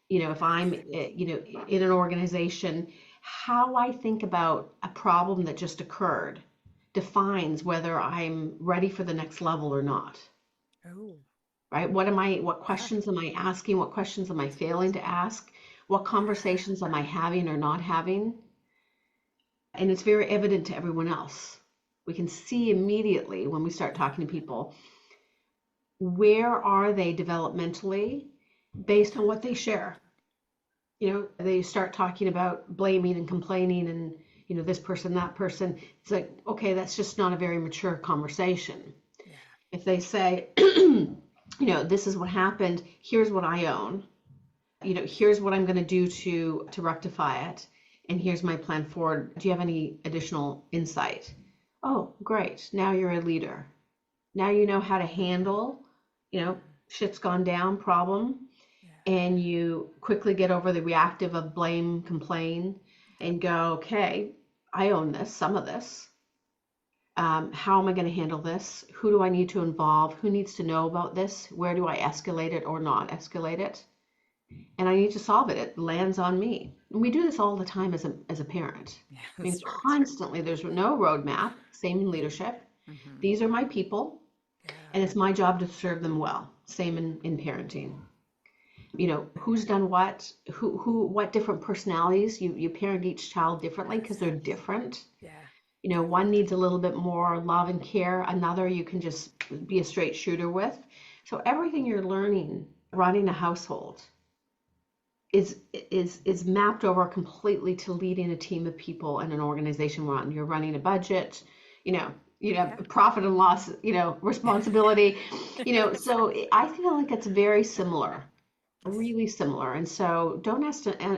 If I'm in an organization, how I think about a problem that just occurred defines whether I'm ready for the next level or not, Oh, right? What yeah. questions am I asking? What questions am I failing to ask? What conversations am I having or not having? And it's very evident to everyone else. We can see immediately when we start talking to people, where are they developmentally based on what they share. They start talking about blaming and complaining and, this person, that person. It's like, okay, that's just not a very mature conversation. Yeah. If they say, this is what happened, here's what I own, here's what I'm going to do to rectify it, and here's my plan forward. Do you have any additional insight? Oh, great. Now you're a leader. Now you know how to handle, shit's gone down problem, Yeah. and you quickly get over the reactive of blame, complain, and go, okay, I own this, some of this. How am I going to handle this? Who do I need to involve? Who needs to know about this? Where do I escalate it or not escalate it? And I need to solve it. It lands on me. And we do this all the time as a parent. Yeah, I mean, that's true. constantly, there's no roadmap. Same in leadership. Mm-hmm. These are my people, Yeah. and it's my job to serve them well. Same in parenting. You know, who's done what, what different personalities. You parent each child differently because they're different. Yeah. You know, one needs a little bit more love and care. Another you can just be a straight shooter with. So everything you're learning running a household is mapped over completely to leading a team of people and an organization run. You're running a budget, you know, profit and loss, responsibility, so I feel like it's very similar, really similar. And so don't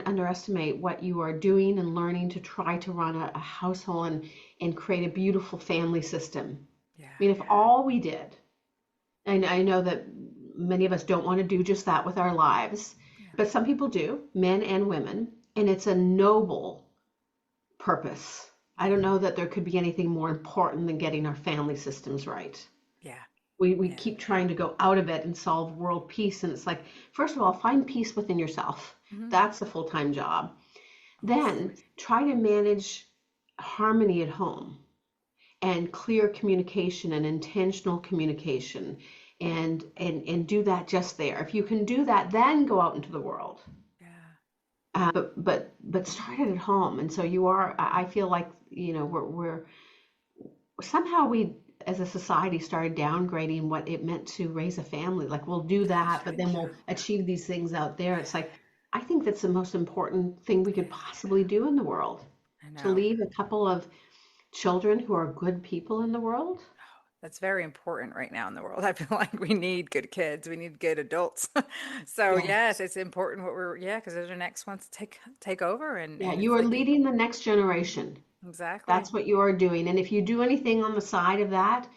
underestimate what you are doing and learning to try to run a household and create a beautiful family system. Yeah. I mean, if all we did, and I know that many of us don't want to do just that with our lives, but some people do, men and women, and it's a noble purpose. I don't know that there could be anything more important than getting our family systems right. Yeah. We keep trying to go out of it and solve world peace. And it's like, first of all, find peace within yourself. Mm-hmm. That's a full-time job. Then try to manage harmony at home and clear communication and intentional communication and do that just there. If you can do that, then go out into the world. Yeah. But start it at home. And so I feel like, we're somehow we as a society started downgrading what it meant to raise a family. Like we'll do that, but then we'll achieve these things out there. It's like, I think that's the most important thing we could possibly do in the world. To leave a couple of children who are good people in the world. That's very important right now in the world. I feel like we need good kids. We need good adults. So yes, it's important because they're the next ones to take over and you are leading the next generation. Exactly. That's what you are doing. And if you do anything on the side of that,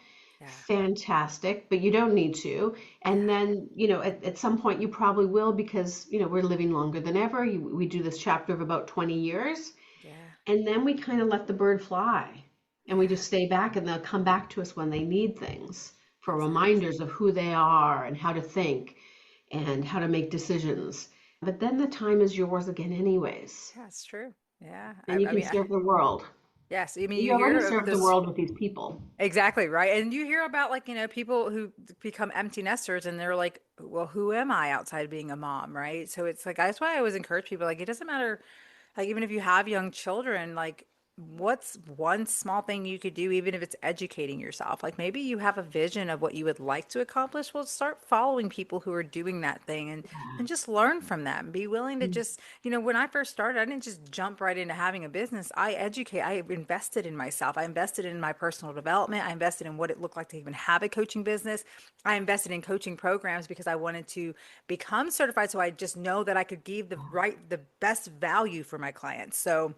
fantastic, but you don't need to. And then, at some point you probably will because, we're living longer than ever. We do this chapter of about 20 years. Yeah. And then we kind of let the bird fly. And we just stay back and they'll come back to us when they need things for reminders of who they are and how to think and how to make decisions. But then the time is yours again anyways. Yeah, it's true. Yeah. And you can serve the world. Yes. I mean, you already serve the world with these people. Exactly. Right. And you hear about people who become empty nesters and they're like, well, who am I outside being a mom? Right. So it's like, that's why I always encourage people, like, it doesn't matter. Like, even if you have young children, like, what's one small thing you could do, even if it's educating yourself? Like maybe you have a vision of what you would like to accomplish. Well, start following people who are doing that thing and just learn from them. Be willing to just, when I first started, I didn't just jump right into having a business. I invested in myself. I invested in my personal development. I invested in what it looked like to even have a coaching business. I invested in coaching programs because I wanted to become certified. So I just know that I could give the best value for my clients. So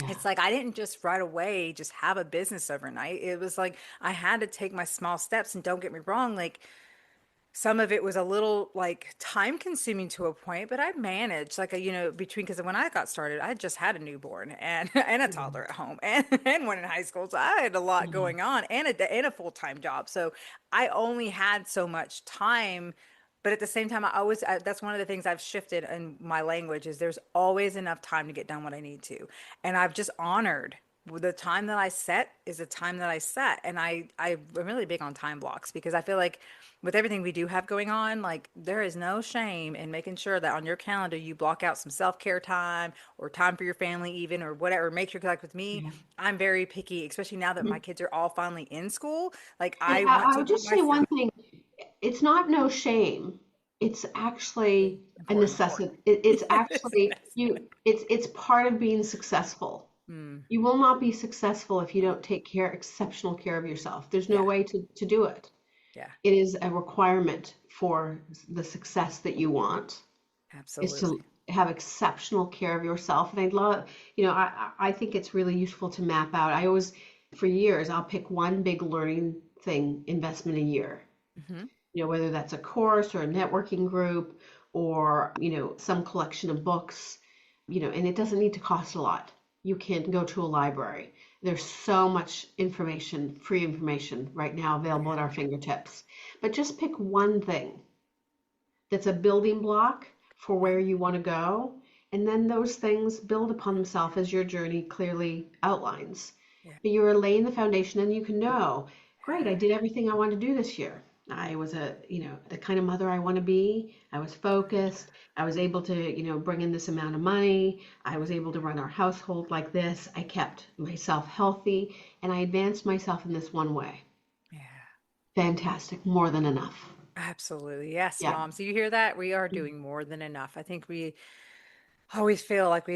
it's like I didn't just right away just have a business overnight. It was like I had to take my small steps. And don't get me wrong, like some of it was a little like time consuming to a point, but I managed like because when I got started, I just had a newborn and a toddler at home and one in high school. So I had a lot going on and a full-time job. So I only had so much time. But at the same time, that's one of the things I've shifted in my language is there's always enough time to get done what I need to. And I've just honored the time that I set is the time that I set. And I'm really big on time blocks because I feel like with everything we do have going on, like there is no shame in making sure that on your calendar, you block out some self-care time or time for your family even or whatever. Make sure, like with me, I'm very picky, especially now that my kids are all finally in school. Like I would just say one thing. It's not no shame. It's actually a necessity. It's actually it's part of being successful. You will not be successful if you don't take exceptional care of yourself. There's no way to do it. Yeah. It is a requirement for the success that you want. Absolutely. Is to have exceptional care of yourself. And I'd love, I think it's really useful to map out. For years, I'll pick one big learning investment a year. Mm-hmm. Whether that's a course or a networking group or, some collection of books, and it doesn't need to cost a lot. You can go to a library. There's so much information, free information right now available at Yeah. our fingertips. But just pick one thing that's a building block for where you want to go. And then those things build upon themselves as your journey clearly outlines. Yeah. But you're laying the foundation and you can know, great, I did everything I wanted to do this year. I was the kind of mother I want to be. I was focused. I was able to, bring in this amount of money. I was able to run our household like this. I kept myself healthy and I advanced myself in this one way. Yeah. Fantastic. More than enough. Absolutely. Yes, Yeah. mom. So you hear that? We are doing more than enough. I think we always feel like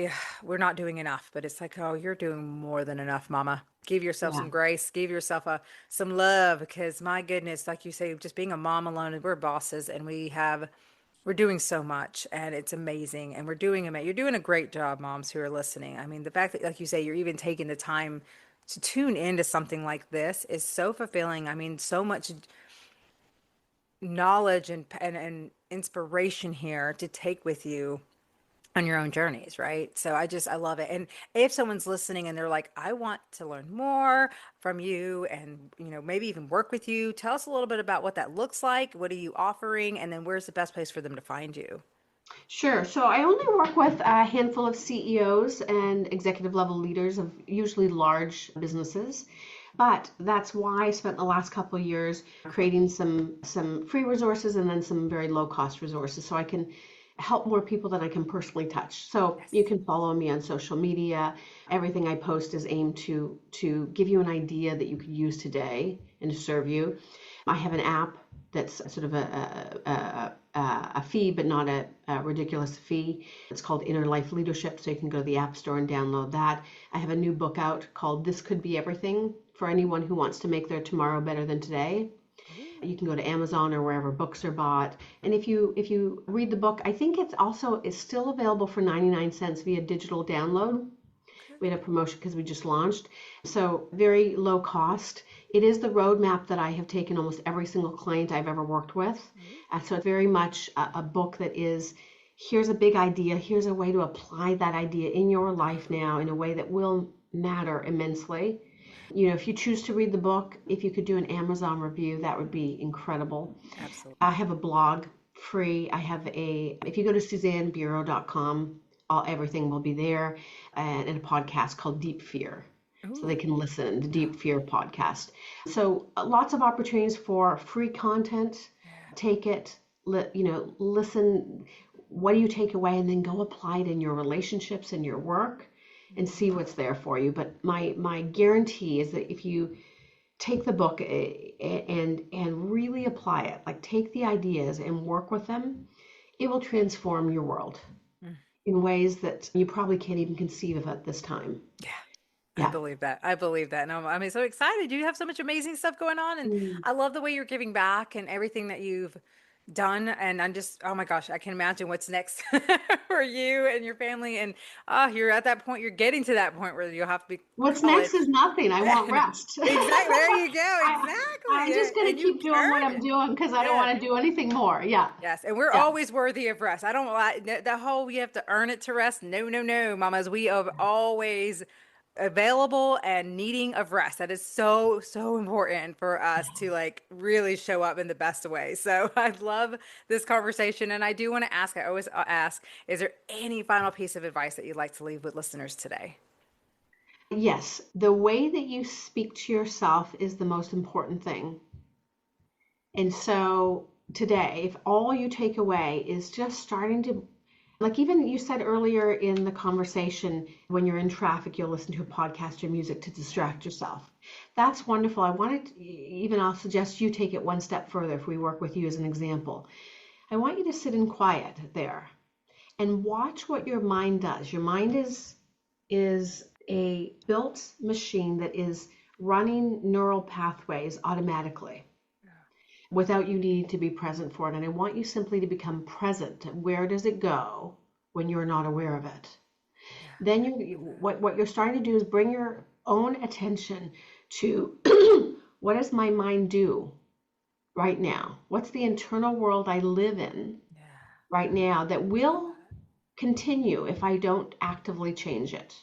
we're not doing enough, but it's like, oh, you're doing more than enough, mama. Give yourself Yeah. some grace, give yourself some love, because my goodness, like you say, just being a mom alone, and we're bosses and we're doing so much and it's amazing, and you're doing a great job, moms who are listening. I mean, the fact that, like you say, you're even taking the time to tune into something like this is so fulfilling. I mean, so much knowledge and inspiration here to take with you on your own journeys, right? So I love it. And if someone's listening and they're like, I want to learn more from you and, maybe even work with you, tell us a little bit about what that looks like. What are you offering? And then where's the best place for them to find you? Sure. So I only work with a handful of CEOs and executive level leaders of usually large businesses. But that's why I spent the last couple of years creating some free resources and then some very low cost resources so I can help more people than I can personally touch. So Yes. you can follow me on social media. Everything I post is aimed to give you an idea that you could use today and to serve you. I have an app that's sort of a fee, but not a ridiculous fee. It's called Inner Life Leadership, so you can go to the App Store and download that. I have a new book out called This Could Be Everything for anyone who wants to make their tomorrow better than today. Ooh. You can go to Amazon or wherever books are bought. And if you read the book, I think it's still available for 99 cents via digital download. Okay. We had a promotion because we just launched. So very low cost. It is the roadmap that I have taken almost every single client I've ever worked with. So it's very much a book that is, here's a big idea, here's a way to apply that idea in your life now in a way that will matter immensely. If you choose to read the book, if you could do an Amazon review, that would be incredible. Absolutely. I have a blog free. If you go to SuzanneBiro.com, everything will be there, and a podcast called Deep Fear. So they Ooh. can listen, the Deep Fear podcast. So lots of opportunities for free content. Take it, listen. What do you take away, and then go apply it in your relationships and your work, and see what's there for you. But my guarantee is that if you take the book and really apply it, like take the ideas and work with them, it will transform your world Mm. in ways that you probably can't even conceive of at this time. Yeah. I Yeah. believe that. I believe that. And I'm so excited. You have so much amazing stuff going on. And Mm. I love the way you're giving back and everything that you've done. And I'm just, oh my gosh, I can imagine what's next for you and your family. And you're at that point, you're getting to that point where you'll have to be What's next college. is nothing. I want And rest. exactly. There you go. I, I'm Exactly. just going to And you've keep doing what earned I'm it. doing because I don't Yeah. want to do anything more. Yeah. Yes, and we're Yeah. always worthy of rest. I don't like the whole you have to earn it to rest. No, no, no, mamas. We are always available and needing of rest. That is so, so important for us to like really show up in the best way. So I love this conversation. And I do want to ask, I always ask, is there any final piece of advice that you'd like to leave with listeners today? Yes. The way that you speak to yourself is the most important thing. And so today, if all you take away is just starting to, like even you said earlier in the conversation, when you're in traffic, you'll listen to a podcast or music to distract yourself. That's wonderful. I'll suggest you take it one step further if we work with you as an example. I want you to sit in quiet there and watch what your mind does. Your mind is a built machine that is running neural pathways automatically without you needing to be present for it. And I want you simply to become present. Where does it go when you're not aware of it? Then what you're starting to do is bring your own attention to what does my mind do right now? What's the internal world I live in right now that will continue if I don't actively change it?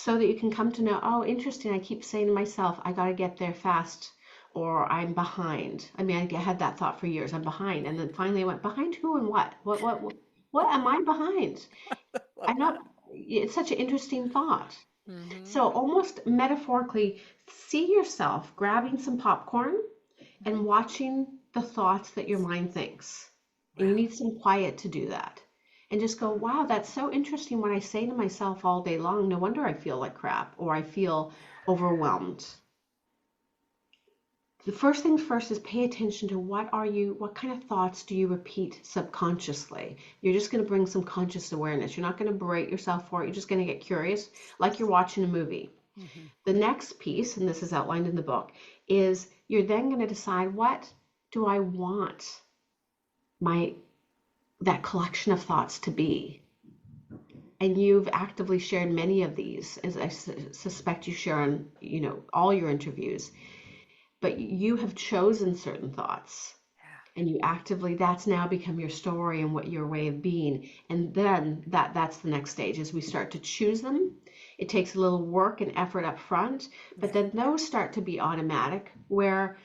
so that you can come to know, oh, interesting. I keep saying to myself, I got to get there fast, or I'm behind. I mean, I had that thought for years. I'm behind. And then finally I went, behind who and what? What am I behind? Love I'm that. not, it's such an interesting thought. Mm-hmm. So almost metaphorically, see yourself grabbing some popcorn and watching the thoughts that your mind thinks. And you Wow. need some quiet to do that. And just go, wow, that's so interesting when I say to myself all day long, no wonder I feel like crap or I feel overwhelmed. The first things first is pay attention to what kind of thoughts do you repeat subconsciously? You're just going to bring some conscious awareness. You're not going to berate yourself for it. You're just going to get curious, like you're watching a movie. Mm-hmm. The next piece, and this is outlined in the book, is you're then going to decide, what do I want that collection of thoughts to be? And you've actively shared many of these, as I suspect you share on, all your interviews. But you have chosen certain thoughts, and you actively, that's now become your story and what your way of being. And then that's the next stage, as we start to choose them. It takes a little work and effort up front, but then those start to be automatic, where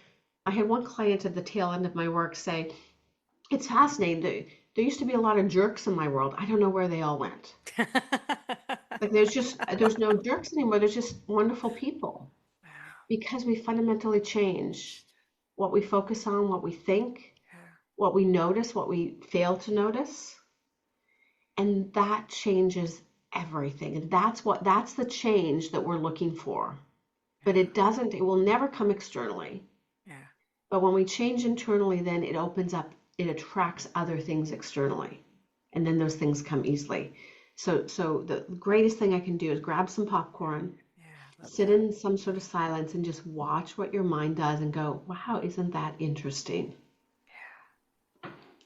I had one client at the tail end of my work say, it's fascinating. There used to be a lot of jerks in my world. I don't know where they all went. Like there's no jerks anymore. There's just wonderful people. Wow. Because we fundamentally change what we focus on, what we think, Yeah. what we notice, what we fail to notice. And that changes everything. And that's the change that we're looking for. But it will never come externally. Yeah. But when we change internally, then it opens up, it attracts other things externally. And then those things come easily. So the greatest thing I can do is grab some popcorn, sit in some sort of silence, and just watch what your mind does and go, wow, isn't that interesting?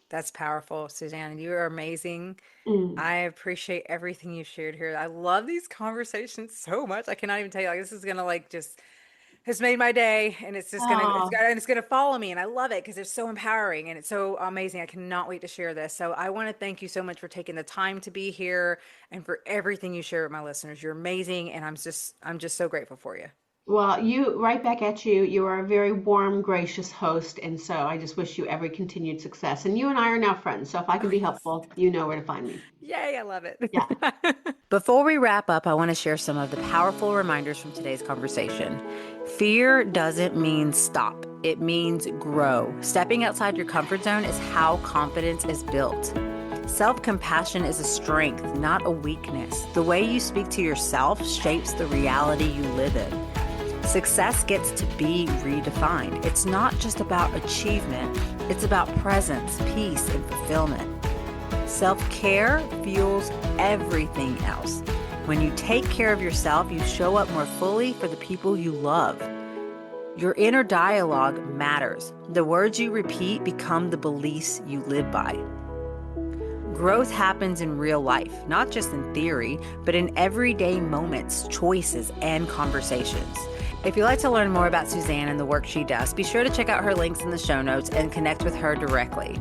That's powerful, Susanne. You are amazing. Mm. I appreciate everything you shared here. I love these conversations so much. I cannot even tell you, like, this is gonna like just has made my day, and it's just Oh, it's gonna follow me, and I love it because it's so empowering and it's so amazing. I cannot wait to share this. So I want to thank you so much for taking the time to be here and for everything you share with my listeners. You're amazing, and I'm just so grateful for you. well, right back at you. You are a very warm, gracious host. And so I just wish you every continued success. And you and I are now friends. So if I can Oh, be yes. helpful, you know where to find me. Yay, I love it. Yeah. Before we wrap up, I want to share some of the powerful reminders from today's conversation. Fear doesn't mean stop. It means grow. Stepping outside your comfort zone is how confidence is built. Self-compassion is a strength, not a weakness. The way you speak to yourself shapes the reality you live in. Success gets to be redefined. It's not just about achievement, it's about presence, peace, and fulfillment. Self-care fuels everything else. When you take care of yourself, you show up more fully for the people you love. Your inner dialogue matters. The words you repeat become the beliefs you live by. Growth happens in real life, not just in theory, but in everyday moments, choices, and conversations. If you'd like to learn more about Susanne and the work she does, be sure to check out her links in the show notes and connect with her directly.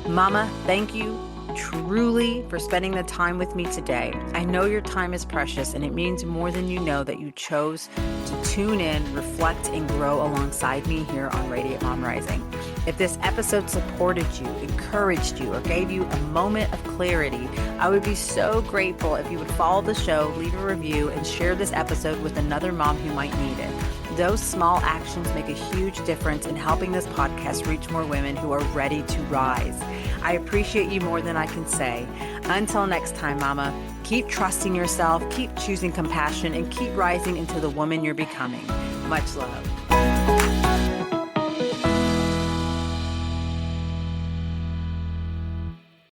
Mama, thank you truly for spending the time with me today. I know your time is precious, and it means more than you know that you chose to tune in, reflect, and grow alongside me here on Radiant Mom Rising. If this episode supported you, encouraged you, or gave you a moment of clarity, I would be so grateful if you would follow the show, leave a review, and share this episode with another mom who might need it. Those small actions make a huge difference in helping this podcast reach more women who are ready to rise. I appreciate you more than I can say. Until next time, Mama, keep trusting yourself, keep choosing compassion, and keep rising into the woman you're becoming. Much love.